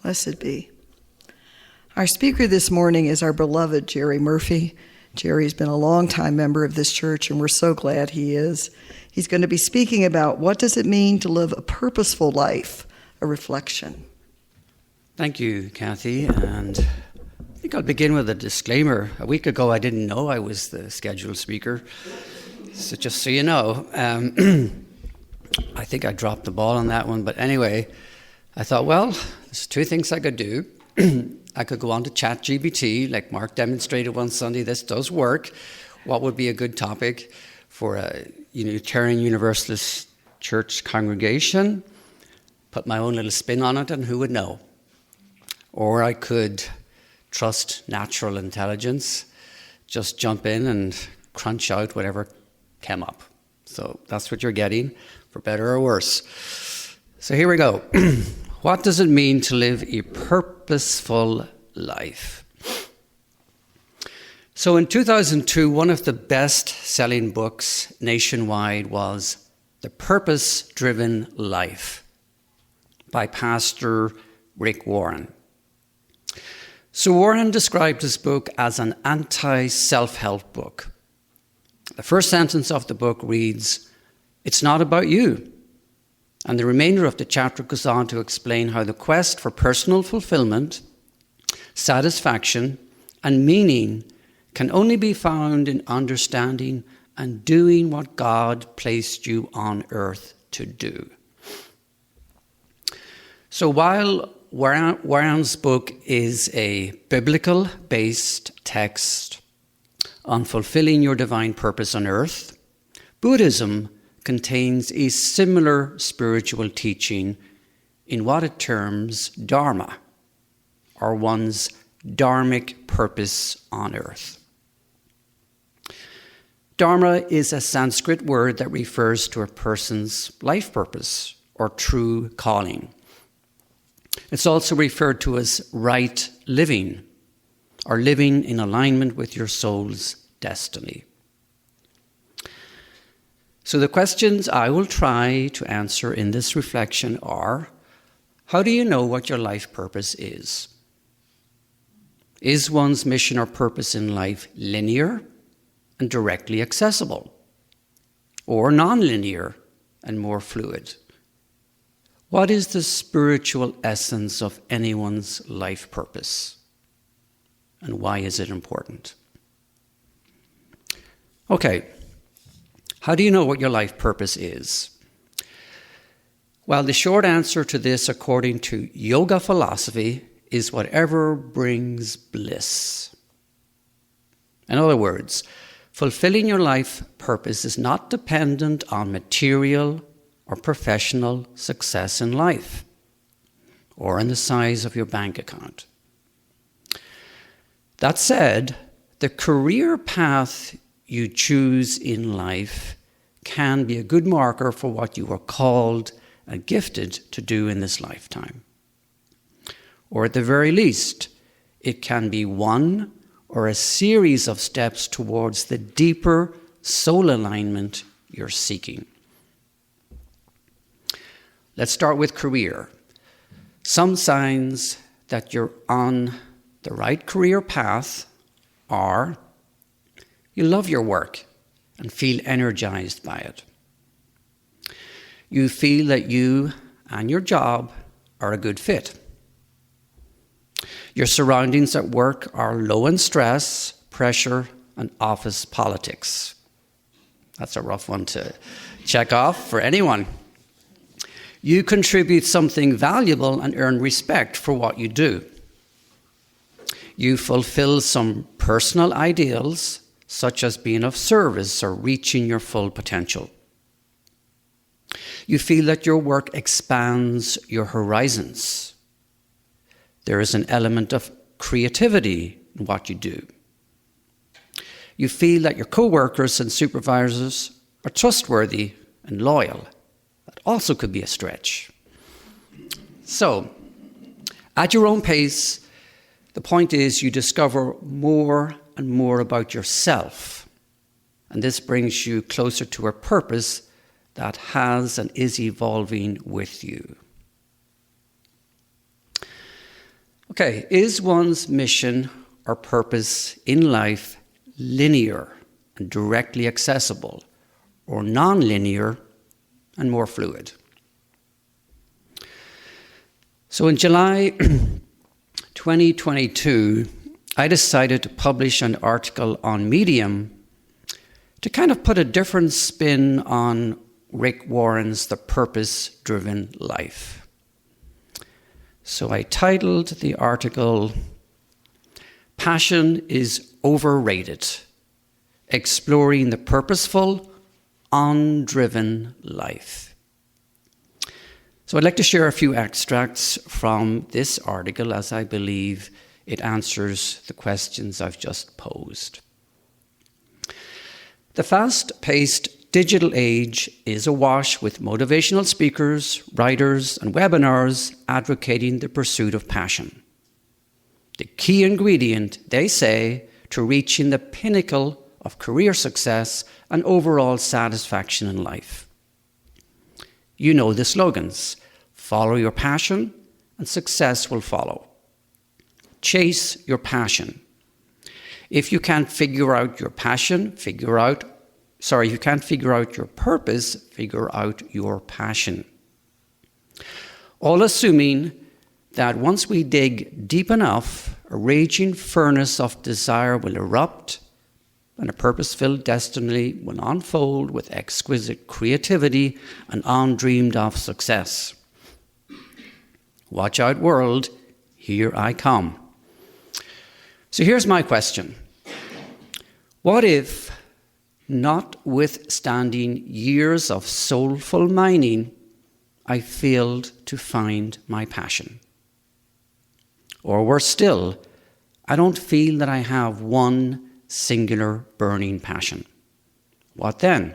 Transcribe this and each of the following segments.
Blessed be. Our speaker this morning is our beloved Gerry Murphy. Gerry's been a long-time member of this church, and we're so glad he is. He's going to be speaking about what does it mean to live a purposeful life, a reflection. Thank you, Kathy. And I think I'll begin with a disclaimer. A week ago, I didn't know I was the scheduled speaker. So just so you know, I think I dropped the ball on that one. But anyway, I thought, well, there's two things I could do. I could go on to ChatGPT, like Mark demonstrated one Sunday. This does work. What would be a good topic for a Unitarian Universalist church congregation? Put my own little spin on it, and who would know? Or I could trust natural intelligence, just jump in and crunch out whatever came up. So that's what you're getting, for better or worse. So here we go. What does it mean to live a purposeful life? So in 2002, one of the best-selling books nationwide was The Purpose-Driven Life by Pastor Rick Warren. So Warren described his book as an anti-self-help book. The first sentence of the book reads, "It's not about you." And the remainder of the chapter goes on to explain how the quest for personal fulfillment, satisfaction, and meaning can only be found in understanding and doing what God placed you on earth to do. So while Warren's book is a biblical-based text on fulfilling your divine purpose on earth, Buddhism contains a similar spiritual teaching in what it terms dharma, or one's dharmic purpose on earth. Dharma is a Sanskrit word that refers to a person's life purpose or true calling. It's also referred to as right living, or living in alignment with your soul's destiny. So the questions I will try to answer in this reflection are, how do you know what your life purpose is? Is one's mission or purpose in life linear and directly accessible, or non-linear and more fluid? What is the spiritual essence of anyone's life purpose? And why is it important? Okay, how do you know what your life purpose is? Well, the short answer to this, according to yoga philosophy, is whatever brings bliss. In other words, fulfilling your life purpose is not dependent on material or professional success in life, or in the size of your bank account. That said, the career path you choose in life can be a good marker for what you are called and gifted to do in this lifetime. Or at the very least, it can be one or a series of steps towards the deeper soul alignment you're seeking. Let's start with career. Some signs that you're on the right career path are: you love your work and feel energized by it. You feel that you and your job are a good fit. Your surroundings at work are low in stress, pressure, and office politics. That's a rough one to check off for anyone. You contribute something valuable and earn respect for what you do. You fulfill some personal ideals, such as being of service or reaching your full potential. You feel that your work expands your horizons. There is an element of creativity in what you do. You feel that your co-workers and supervisors are trustworthy and loyal. That also could be a stretch. So, at your own pace, the point is you discover more and more about yourself. And this brings you closer to a purpose that has and is evolving with you. Okay, is one's mission or purpose in life linear and directly accessible, or non-linear and more fluid? So in July 2022, I decided to publish an article on Medium to kind of put a different spin on Rick Warren's The Purpose-Driven Life. So I titled the article, "Passion is Overrated, Exploring the Purposeful, Undriven Life." So I'd like to share a few extracts from this article as I believe it answers the questions I've just posed. The fast-paced digital age is awash with motivational speakers, writers, and webinars advocating the pursuit of passion. The key ingredient, they say, to reaching the pinnacle of career success and overall satisfaction in life. You know the slogans: follow your passion and success will follow. Chase your passion. If you can't figure out your passion, if you can't figure out your purpose, figure out your passion. All assuming that once we dig deep enough, a raging furnace of desire will erupt and a purpose-filled destiny will unfold with exquisite creativity and undreamed of success. Watch out, world, here I come. So here's my question. What if, notwithstanding years of soulful mining, I failed to find my passion? Or worse still, I don't feel that I have one singular burning passion. What then?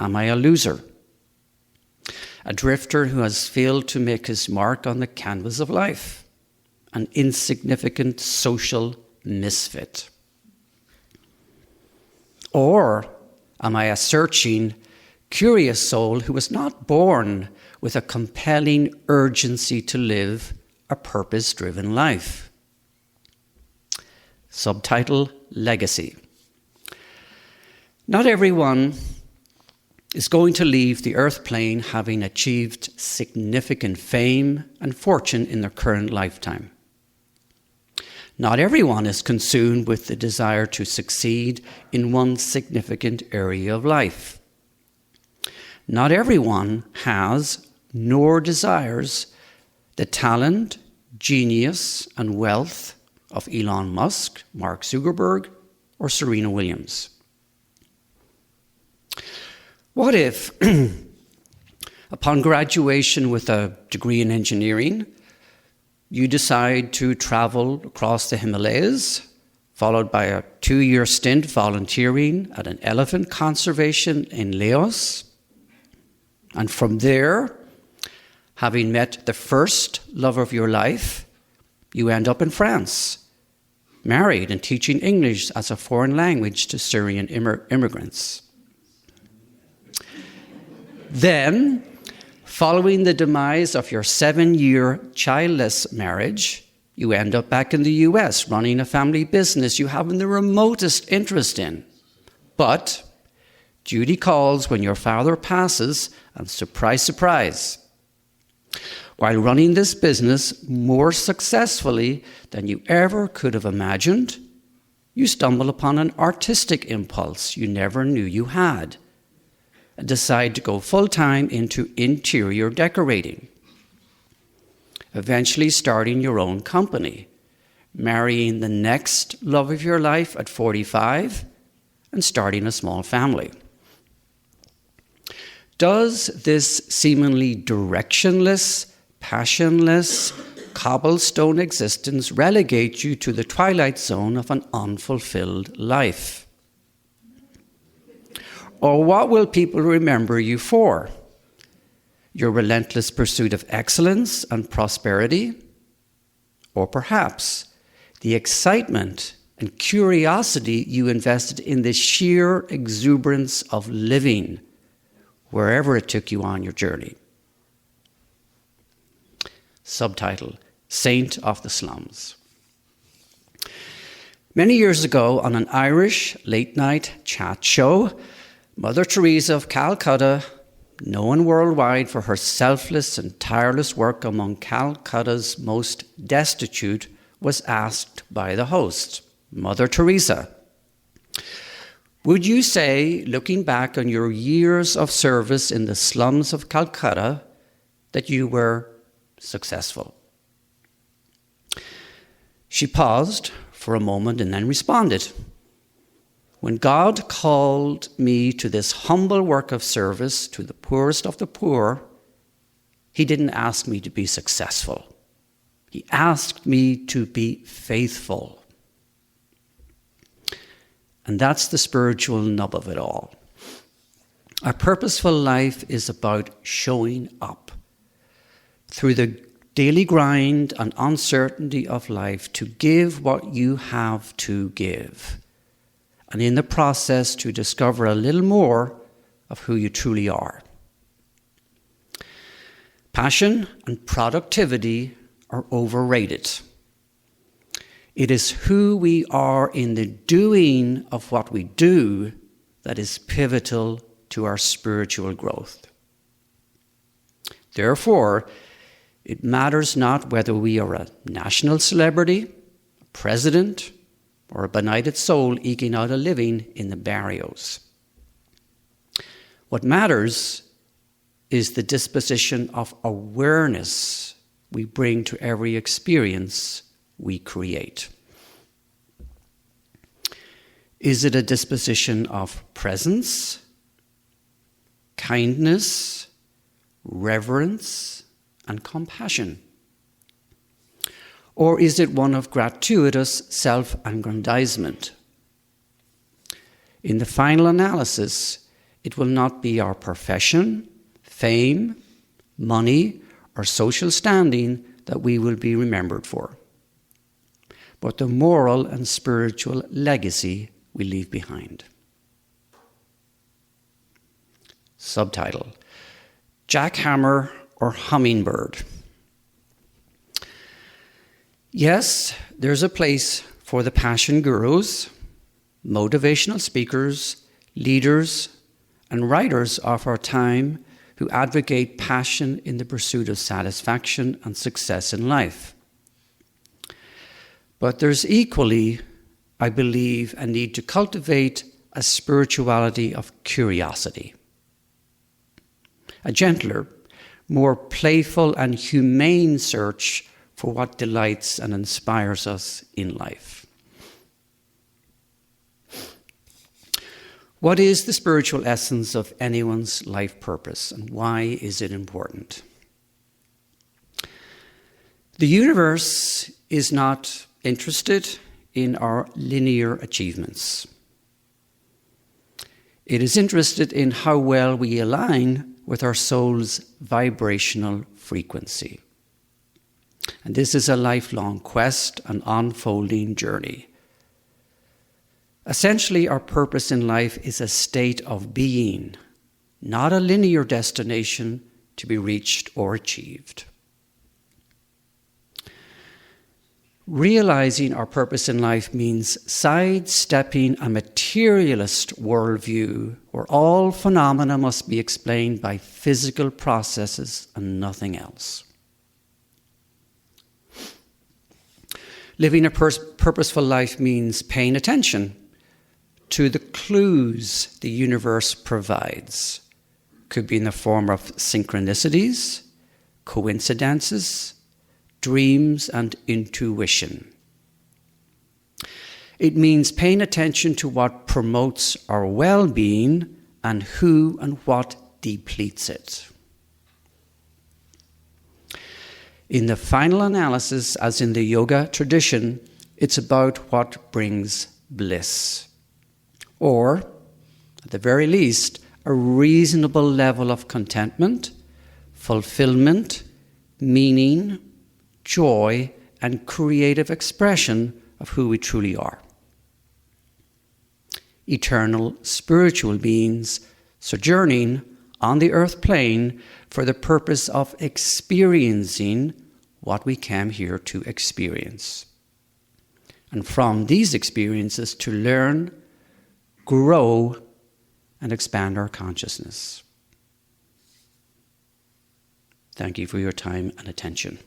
Am I a loser? A drifter who has failed to make his mark on the canvas of life? An insignificant social misfit? Or am I a searching, curious soul who was not born with a compelling urgency to live a purpose-driven life? Subtitle: Legacy. Not everyone is going to leave the earth plane having achieved significant fame and fortune in their current lifetime. Not everyone is consumed with the desire to succeed in one significant area of life. Not everyone has, nor desires, the talent, genius, and wealth of Elon Musk, Mark Zuckerberg, or Serena Williams. What if, upon graduation with a degree in engineering, you decide to travel across the Himalayas, followed by a 2-year stint volunteering at an elephant conservation in Laos, and from there, having met the first love of your life, you end up in France, married and teaching English as a foreign language to Syrian immigrants. Then, following the demise of your 7-year childless marriage, you end up back in the US running a family business you haven't the remotest interest in. But duty calls when your father passes, and surprise, surprise. While running this business more successfully than you ever could have imagined, you stumble upon an artistic impulse you never knew you had, and decide to go full-time into interior decorating. Eventually starting your own company, marrying the next love of your life at 45, and starting a small family. Does this seemingly directionless, passionless, cobblestone existence relegate you to the twilight zone of an unfulfilled life? Or what will people remember you for? Your relentless pursuit of excellence and prosperity? Or perhaps the excitement and curiosity you invested in the sheer exuberance of living, wherever it took you on your journey? Subtitle: saint of the slums. Many years ago, on an Irish late-night chat show, Mother Teresa of Calcutta, known worldwide for her selfless and tireless work among Calcutta's most destitute, was asked by the host, Mother Teresa, would you say, looking back on your years of service in the slums of Calcutta, that you were successful? She paused for a moment and then responded, when God called me to this humble work of service to the poorest of the poor, he didn't ask me to be successful. He asked me to be faithful. And that's the spiritual nub of it all. A purposeful life is about showing up through the daily grind and uncertainty of life to give what you have to give. And in the process to discover a little more of who you truly are. Passion and productivity are overrated. It is who we are in the doing of what we do that is pivotal to our spiritual growth. Therefore, it matters not whether we are a national celebrity, a president, or a benighted soul eking out a living in the barrios. What matters is the disposition of awareness we bring to every experience we create. Is it a disposition of presence, kindness, reverence, and compassion? Or is it one of gratuitous self-aggrandizement? In the final analysis, it will not be our profession, fame, money, or social standing that we will be remembered for, but the moral and spiritual legacy we leave behind. Subtitle: Jackhammer or Hummingbird. Yes, there's a place for the passion gurus, motivational speakers, leaders, and writers of our time who advocate passion in the pursuit of satisfaction and success in life. But there's equally, I believe, a need to cultivate a spirituality of curiosity. A gentler, more playful and humane search for what delights and inspires us in life. What is the spiritual essence of anyone's life purpose, and why is it important? The universe is not interested in our linear achievements. It is interested in how well we align with our soul's vibrational frequency. And this is a lifelong quest, an unfolding journey. Essentially, our purpose in life is a state of being, not a linear destination to be reached or achieved. Realizing our purpose in life means sidestepping a materialist worldview where all phenomena must be explained by physical processes and nothing else. Living a purposeful life means paying attention to the clues the universe provides. Could be in the form of synchronicities, coincidences, dreams, and intuition. It means paying attention to what promotes our well-being and who and what depletes it. In the final analysis, as in the yoga tradition, it's about what brings bliss. Or, at the very least, a reasonable level of contentment, fulfillment, meaning, joy, and creative expression of who we truly are. Eternal spiritual beings sojourning on the earth plane for the purpose of experiencing what we came here to experience. And from these experiences to learn, grow, and expand our consciousness. Thank you for your time and attention.